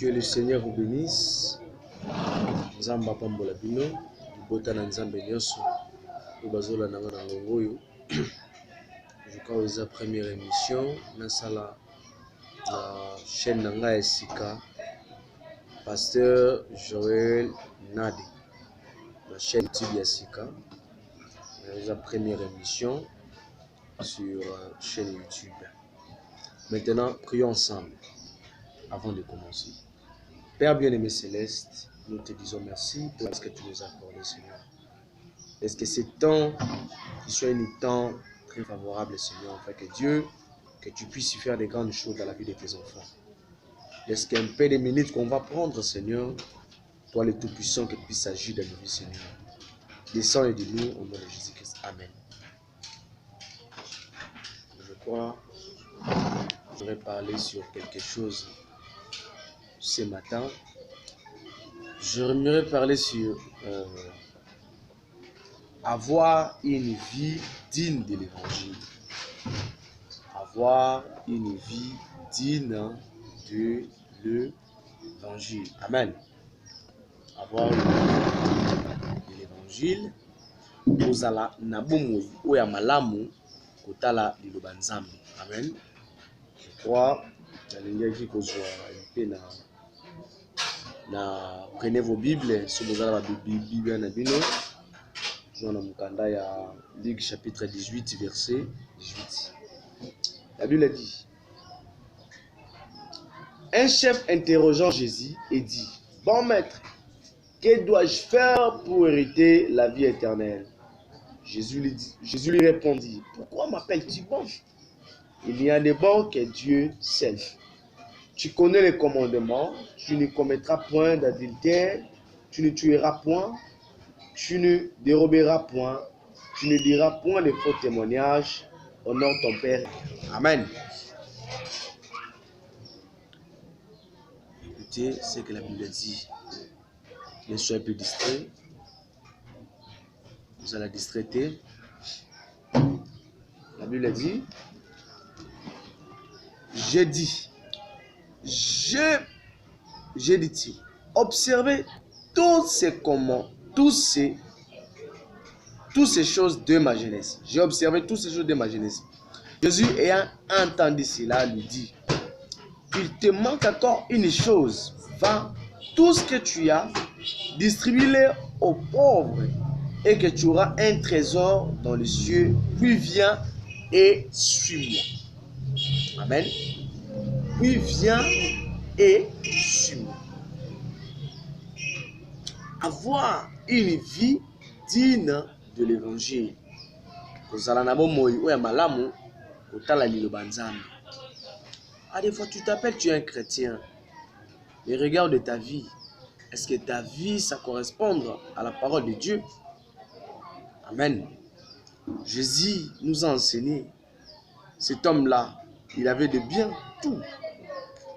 Que le Seigneur vous bénisse. Nzamba pambola bino, bota na nzambe nyonso. Obazola na ngana ngoyo. Je crois que la première émission na sala la chaîne Nanga Esika. Pasteur Joël Nadi. La chaîne YouTube Esika. La première émission sur la chaîne YouTube. Maintenant, prions ensemble avant de commencer. Père bien-aimé céleste, nous te disons merci pour ce que tu nous as accordé, Seigneur. Est-ce que ce temps qui soit un temps très favorable, Seigneur, afin que Dieu, que tu puisses faire des grandes choses dans la vie de tes enfants. Est-ce qu'un peu de minutes qu'on va prendre, Seigneur, toi le Tout-Puissant, que tu puisses agir dans nos vies, Seigneur. Descends et dis-nous au nom de Jésus-Christ. Amen. Je crois que je vais parler sur quelque chose ce matin. J'aimerais parler sur avoir une vie digne de l'évangile. Avoir une vie digne de l'évangile. Amen. Avoir une vie de l'évangile. Ozala na bomoi oya malamu kotala liloba nzambe. Amen. Je crois que kozwa pe na prenez vos Bibles, si vous avez la Bible na bino. Dans le Mukanda ya Luc chapitre 18 verset 18. La Bible dit: un chef interrogeant Jésus et dit: bon maître, que dois-je faire pour hériter la vie éternelle? Jésus lui répondit: pourquoi m'appelles-tu bon? Il y a des bons que Dieu seul. Tu connais les commandements: tu ne commettras point d'adultère, tu ne tueras point, tu ne déroberas point, tu ne diras point de faux témoignages, honore ton Père. Amen. Écoutez ce que la Bible dit. Ne soyez plus distraits. Vous allez distraiter. La Bible dit: j'ai dit, observez toutes ces choses de ma jeunesse. J'ai observé toutes ces choses de ma jeunesse. Jésus ayant entendu cela lui dit: il te manque encore une chose. Va, tout ce que tu as, distribue-le aux pauvres et que tu auras un trésor dans les cieux. Puis viens et suis-moi. Amen. Puis viens et suis-moi. Avoir une vie digne de l'évangile. À des fois tu t'appelles, tu es un chrétien. Mais regarde ta vie. Est-ce que ta vie, ça correspond à la parole de Dieu? Amen. Jésus nous a enseigné. Cet homme-là, il avait de bien tout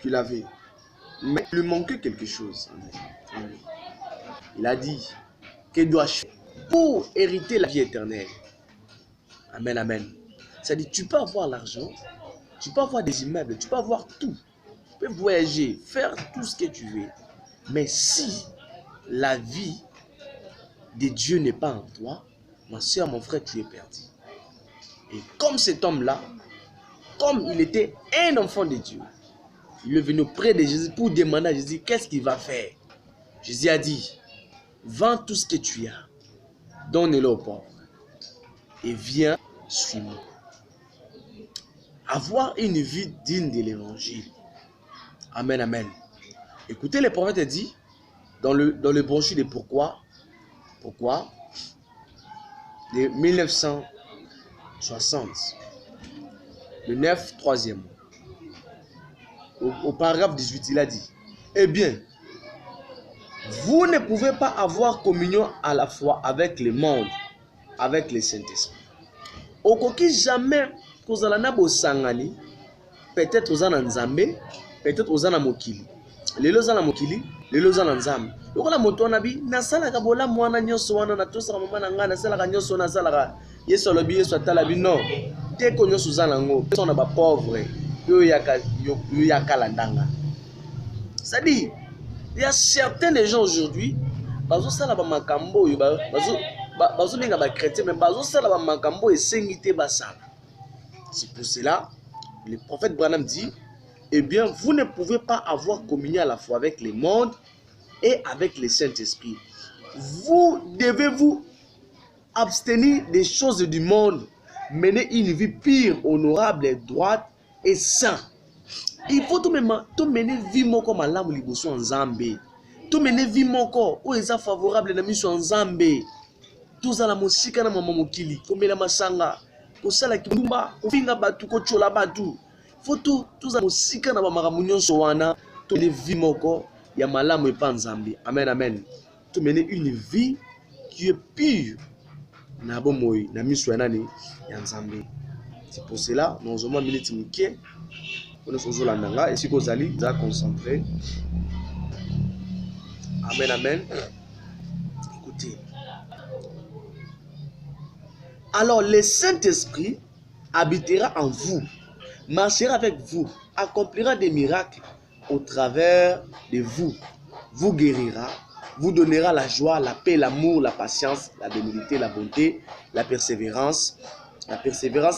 qu'il avait. Mais il lui manquait quelque chose. Amen. Il a dit: que dois-je faire pour hériter la vie éternelle? Amen, amen. C'est-à-dire, tu peux avoir l'argent, tu peux avoir des immeubles, tu peux avoir tout. Tu peux voyager, faire tout ce que tu veux. Mais si la vie de Dieu n'est pas en toi, ma soeur, mon frère, tu es perdu. Et comme cet homme-là, comme il était un enfant de Dieu, il est venu auprès de Jésus pour demander à Jésus qu'est-ce qu'il va faire. Jésus a dit: vends tout ce que tu as, donne-le aux pauvres et viens, suis-moi. Avoir une vie digne de l'évangile. Amen, amen. Écoutez, le prophète dit dans le brochure de pourquoi de 1960, le 9, 3e, au paragraphe 18, il a dit: eh bien, vous ne pouvez pas avoir communion à la fois avec le monde, avec le Saint-Esprit. Okoki jamais kozala bosangani, peut-être ozana nzambe, peut-être ozana mokili. Lelo ozana mokili, lelo ozana nzambe. Lokola moto nabi nasalaka bola mwana nyonso wana na tosaka mama na nga nasalaka nyonso nasalaka. Yesu alobi Yesu atalabi non. Te ko nyonso ozana ngo, on a ba pauvre, yo yaka landanga. C'est-à-dire, il y a certains des gens aujourd'hui, bazo sala ba makambo, bazo benga ba chrétien, mais bazo sala ba makambo et sengité basala. C'est pour cela, le prophète Branham dit, eh bien, vous ne pouvez pas avoir communion à la fois avec le monde et avec le Saint-Esprit. Vous devez vous abstenir des choses du monde, mener une vie pure, honorable, droite et sainte. Il faut tout mener vie moko malamu liboso en Zambé. Tout mener vie moko où est favorable na miso en Zambé. Tout ça la musika na mama mokili, komela masanga, kosala kimba, kofinga batu, kochola batu. Faut tout ça musika na mama nyonso wana, tout mener vie moko ya malamu epa en Zambé. Amen amen. Tout mener une vie qui est pure. Na bomoi na miso ya nani ya Nzambe. C'est pour cela nous avons minute mukie. On est sur l'andanga et si vous allez vous concentrer. Amen amen. Écoutez. Alors le Saint-Esprit habitera en vous, marchera avec vous, accomplira des miracles au travers de vous, vous guérira, vous donnera la joie, la paix, l'amour, la patience, la bénignité, la bonté, la persévérance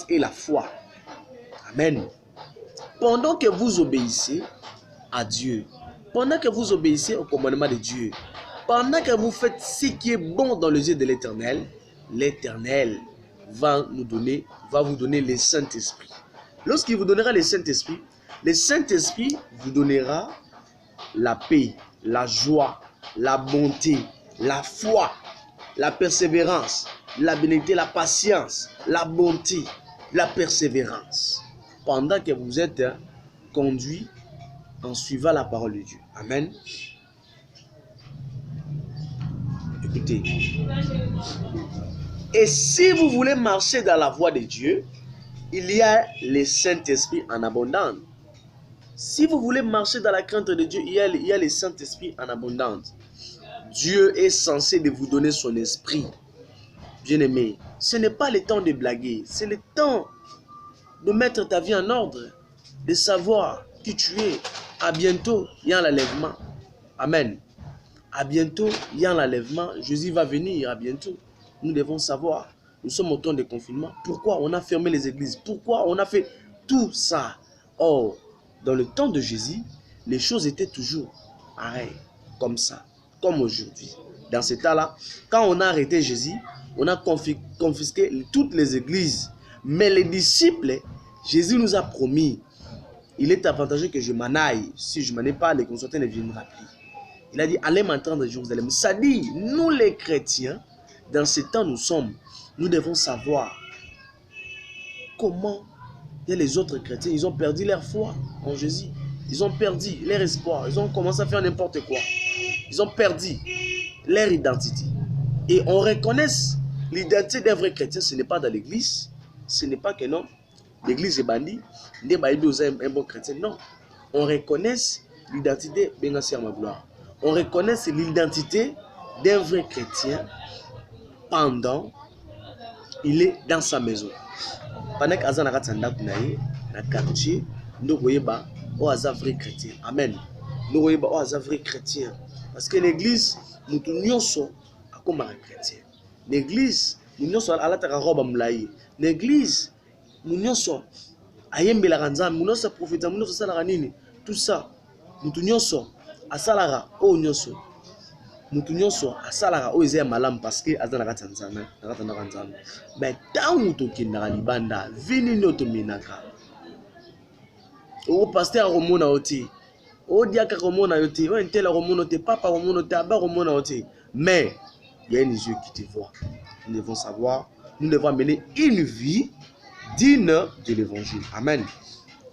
et la foi. Amen. Pendant que vous obéissez à Dieu, pendant que vous obéissez au commandement de Dieu, pendant que vous faites ce qui est bon dans les yeux de l'Éternel, l'Éternel va vous donner le Saint-Esprit. Lorsqu'il vous donnera le Saint-Esprit vous donnera la paix, la joie, la bonté, la foi, la persévérance, la bénignité, la patience, la bonté, la persévérance. Pendant que vous êtes conduit en suivant la parole de Dieu. Amen. Écoutez. Et si vous voulez marcher dans la voie de Dieu, il y a le Saint-Esprit en abondance. Si vous voulez marcher dans la crainte de Dieu, il y a le Saint-Esprit en abondance. Dieu est censé de vous donner son esprit. Bien-aimé, ce n'est pas le temps de blaguer, c'est le temps de mettre ta vie en ordre, de savoir qui tu es. À bientôt, il y a l'enlèvement. Amen. À bientôt, il y a l'enlèvement. Jésus va venir à bientôt. Nous devons savoir, nous sommes au temps de confinement. Pourquoi on a fermé les églises? Pourquoi on a fait tout ça? Or, dans le temps de Jésus, les choses étaient toujours pareilles, comme ça, comme aujourd'hui. Dans ce temps-là, quand on a arrêté Jésus, on a confisqué toutes les églises. Mais les disciples, Jésus nous a promis, il est avantageux que je m'en aille. Si je m'en ai pas, les consultants ne viendront plus. Il a dit, allez m'entendre à Jérusalem. Ça dit, nous les chrétiens, dans ce temps nous sommes, nous devons savoir comment les autres chrétiens, ils ont perdu leur foi en Jésus. Ils ont perdu leur espoir. Ils ont commencé à faire n'importe quoi. Ils ont perdu leur identité. Et on reconnaît l'identité d'un vrai chrétien, ce n'est pas dans l'église. Ce n'est pas que non, l'église est bandit, un bon chrétien. Non, on reconnaît l'identité de gloire. On reconnaît l'identité d'un vrai chrétien pendant il est dans sa maison. Pendant qu'il est dans le quartier, nous voyons un vrai chrétien. Amen. Nous voyons un vrai chrétien. Parce que l'église, nous sommes comme un chrétien. L'église, nous sommes à la robe mlaï. L'église, nous sommes à Yembela Ranzam, nous sommes prophètes, nous sommes à Nini. Tout ça, nous sommes à Salara, oh nous sommes. Nous sommes à Salara, oh ils aiment malam parce que à Zanara Tanzana, Ranzam. Mais tant que tu es dans la Libanda, vini notre minaka. Oh pasteur Romona oti, oh diacre Romona oti, oh intel Romona oti, papa Romona oti, abba Romona oti. Mais il y a une yeux qui te voient. Nous devons savoir, nous devons mener une vie digne de l'évangile. Amen.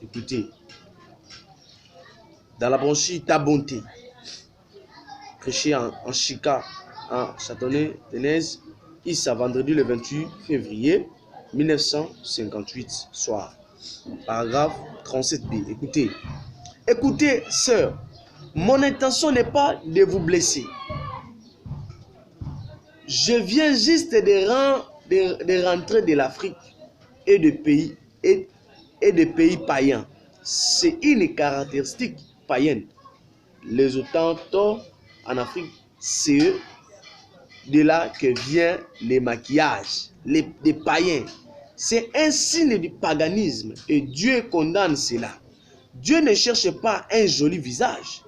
Écoutez, dans la branche ta bonté, prêché en Chica, en Châteauneuf, Ténèse, ici vendredi le 28 février 1958, soir. Paragraphe 37b. Écoutez, écoutez, sœur, mon intention n'est pas de vous blesser. Je viens juste de rentrer de l'Afrique et de pays païens. C'est une caractéristique païenne. les Autochtones en Afrique, c'est de là que vient les maquillages, les païens. C'est un signe du paganisme et Dieu condamne cela. Dieu ne cherche pas un joli visage.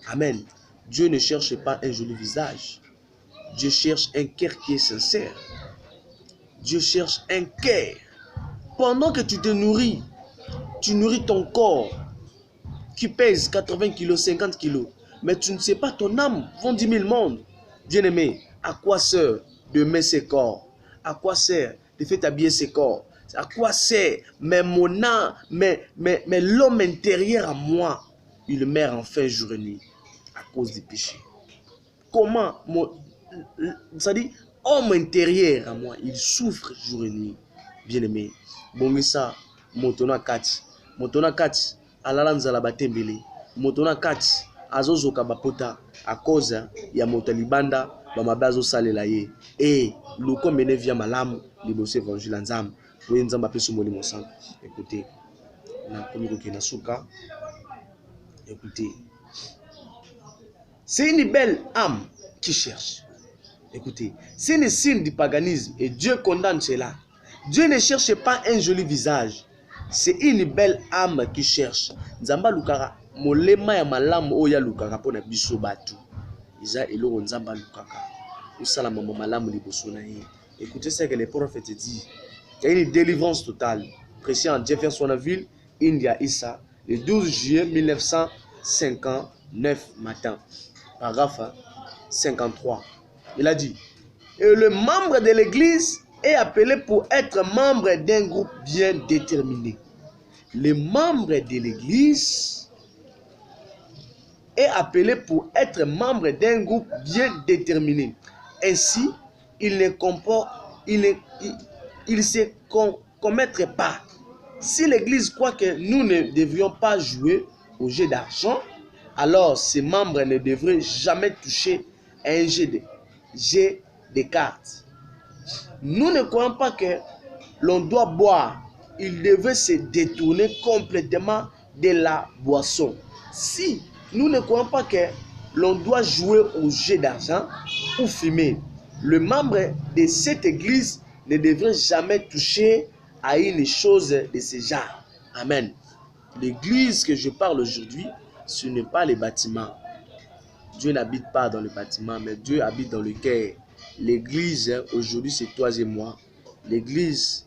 Amen. Dieu ne cherche pas un joli visage. Dieu cherche un cœur qui est sincère. Dieu cherche un cœur. Pendant que tu te nourris, tu nourris ton corps qui pèse 80 kilos, 50 kilos. Mais tu ne sais pas, ton âme vont 10 000 mondes. Bien-aimé, à quoi sert de mettre ses corps? À quoi sert de faire habiller ses corps? À quoi sert? Mais mon âme, mais l'homme intérieur à moi, il meurt enfin jour et nuit à cause du péché. Comment ça dit, homme intérieur à moi, il souffre jour et nuit. Bien-aimé, bon ça, motona kati, alala nzala batembele, motona kati, azozoka bapota à cause ya motalibanda bamabazo salela ye. Et loko mene via malamu liboso évangile nzambe. Oui, nzamba peso molimo santo. Écoutez, na komiko kena suka. Écoutez, c'est une belle âme qui cherche. Écoutez, c'est un signe du paganisme et Dieu condamne cela. Dieu ne cherche pas un joli visage. C'est une belle âme qui cherche. Nzamba lukaka molema ya malamu oya lukaka pona biso batu. Isa eloko nzamba lukaka. Usala mama malamu liboso na ye. Écoutez ce que les prophètes disent. Il y a une délivrance totale. Prêché en Jeffersonville, India, Issa, le 12 juillet 1959 matin. Paragraphe 53. Il a dit, et le membre de l'église est appelé pour être membre d'un groupe bien déterminé. Le membre de l'église est appelé pour être membre d'un groupe bien déterminé. Ainsi, il ne se commettra pas. Si l'église croit que nous ne devrions pas jouer au jeu d'argent, alors ces membres ne devraient jamais toucher à un jeu de cartes. Nous ne croyons pas que l'on doit boire. Il devait se détourner complètement de la boisson. Si nous ne croyons pas que l'on doit jouer au jeu d'argent ou fumer, le membre de cette église ne devrait jamais toucher à une chose de ce genre. Amen. L'église que je parle aujourd'hui, ce n'est pas les bâtiments. Dieu n'habite pas dans le bâtiment, mais Dieu habite dans le cœur. L'église, aujourd'hui, c'est toi et moi. L'église,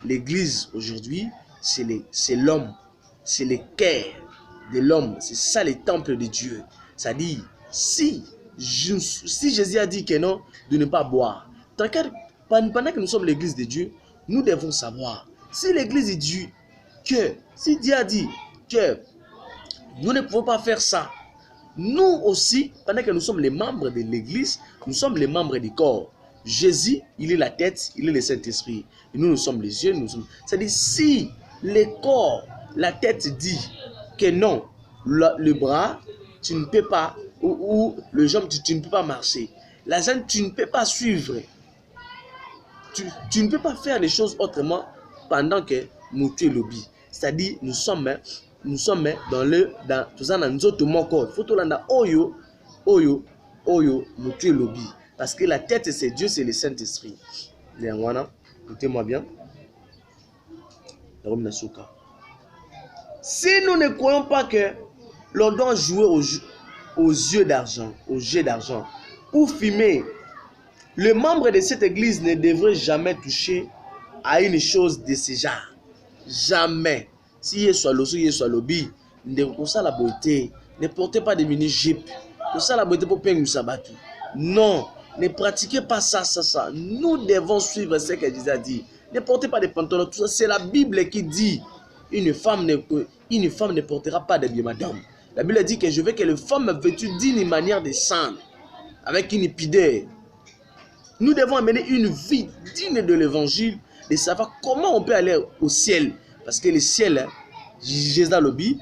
l'église aujourd'hui, c'est l'homme. C'est le cœur de l'homme. C'est ça le temple de Dieu. Ça dit, si Jésus a dit que non, de ne pas boire. Pendant que nous sommes l'église de Dieu, nous devons savoir. Si l'église est Dieu, si Dieu a dit que nous ne pouvons pas faire ça, nous aussi, pendant que nous sommes les membres de l'église, nous sommes les membres du corps. Jésus, il est la tête, il est le Saint-Esprit. Et nous sommes les yeux, C'est-à-dire, si le corps, la tête dit que non, le bras, tu ne peux pas, ou le jambe, tu ne peux pas marcher. La jambe, tu ne peux pas suivre. Tu ne peux pas faire les choses autrement pendant que nous tu es lobby. C'est-à-dire, nous sommes dans tout ça dans notre corps. Faut landa oyo nous tu es lobby. Parce que la tête c'est Dieu, c'est le Saint-Esprit. Écoutez-moi bien. Si nous ne croyons pas que l'on doit jouer aux jeux d'argent, ou fumer, le membre de cette église ne devrait jamais toucher à une chose de ce genre. Jamais. Si il soit lobby, ne portez pas de mini-jeep. Non, ne pratiquez pas ça. Nous devons suivre ce que Jésus a dit. Ne portez pas de pantalons. Tout ça, c'est la Bible qui dit une femme ne portera pas de madame. La Bible dit que je veux que les femmes vêtues d'une manière décente, avec une pudeur. Nous devons amener une vie digne de l'évangile, de savoir comment on peut aller au ciel. Parce que le ciel, Jésus a lobby,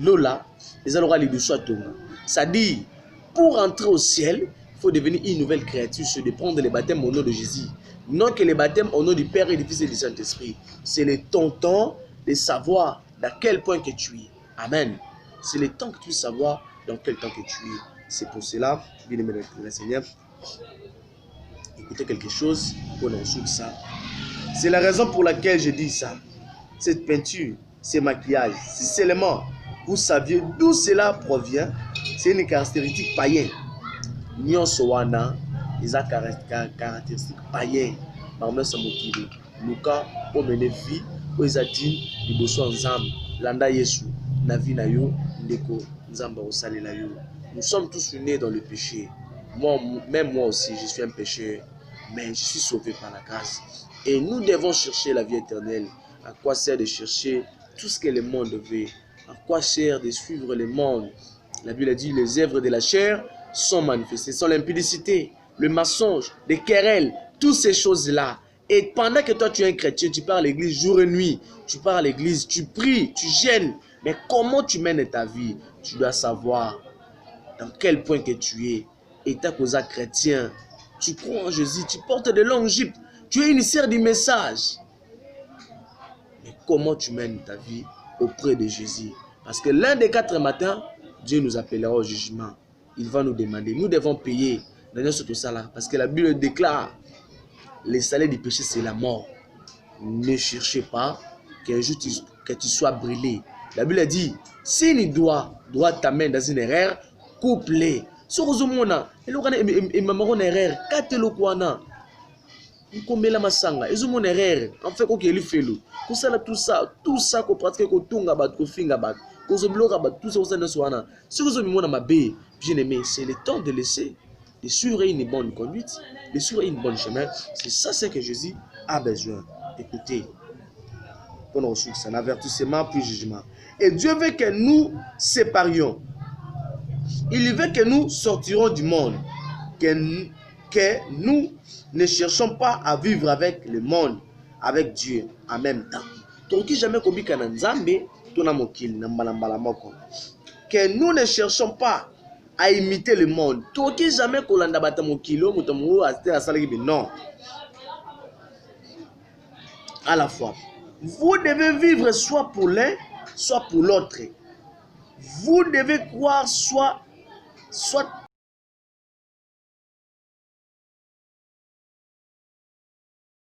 Lola, les alora les dessous à Tonga. Ça dit, pour entrer au ciel, il faut devenir une nouvelle créature, c'est de prendre le baptême au nom de Jésus. Non que le baptême au nom du Père et du Fils et du Saint-Esprit. C'est le temps de savoir à quel point que tu es. Amen. C'est le temps que tu veux savoir dans quel temps que tu es. C'est pour cela, bien aimé le Seigneur, écoutez quelque chose pour nous sur ça. C'est la raison pour laquelle je dis ça. Cette peinture, ces maquillages, si seulement vous saviez d'où cela provient, c'est une caractéristique païenne. Nyonso wana, ils ont caractéristique païenne. Parmi ce motif, Luka, pour mener vie, pour les adines, les bossons ensemble, landa Yesu, na vie na yo, ndeko, nzamba osali la yo. Nous sommes tous nés dans le péché. Moi, même moi aussi, je suis un pécheur, mais je suis sauvé par la grâce. Et nous devons chercher la vie éternelle. À quoi sert de chercher tout ce que le monde veut? À quoi sert de suivre le monde? La Bible a dit, les œuvres de la chair sont manifestées, sont l'impudicité, le mensonge, les querelles, toutes ces choses-là. Et pendant que toi tu es un chrétien, tu pars à l'église jour et nuit, tu pars à l'église, tu pries, tu gênes. Mais comment tu mènes ta vie? Tu dois savoir dans quel point que tu es. Et ta cause chrétien, tu crois en Jésus, tu portes de l'Égypte, tu es initiaire du message. Mais comment tu mènes ta vie auprès de Jésus? Parce que l'un des 4 matins, Dieu nous appellera au jugement. Il va nous demander, nous devons payer. Parce que la Bible déclare, le salaire du péché c'est la mort. Ne cherchez pas qu'un jour que tu sois brûlé. La Bible dit, si une doigt t'amène dans une erreur, coupe-les. Si vous avez une erreur, quatre-le-kwana. Nkombela masanga ezomona erreur en fait ko keli felo ko sala tout ça ko pratiquer ko tunga bat ko finga bat ko zobloka bat tout ça ko sana swana si vous mona mabe bien aimé c'est le temps de laisser de suivre une bonne conduite de suivre une bonne chemin. C'est ça ce que Jésus a besoin. Écoutez, pour nous suivre un avertissement puis jugement. Et Dieu veut que nous séparions. Il veut que nous sortirons du monde, que nous ne cherchons pas à vivre avec le monde, avec Dieu en même temps. Que nous ne cherchons pas à imiter le monde. Non. À la fois. Vous devez vivre soit pour l'un, soit pour l'autre. Vous devez croire soit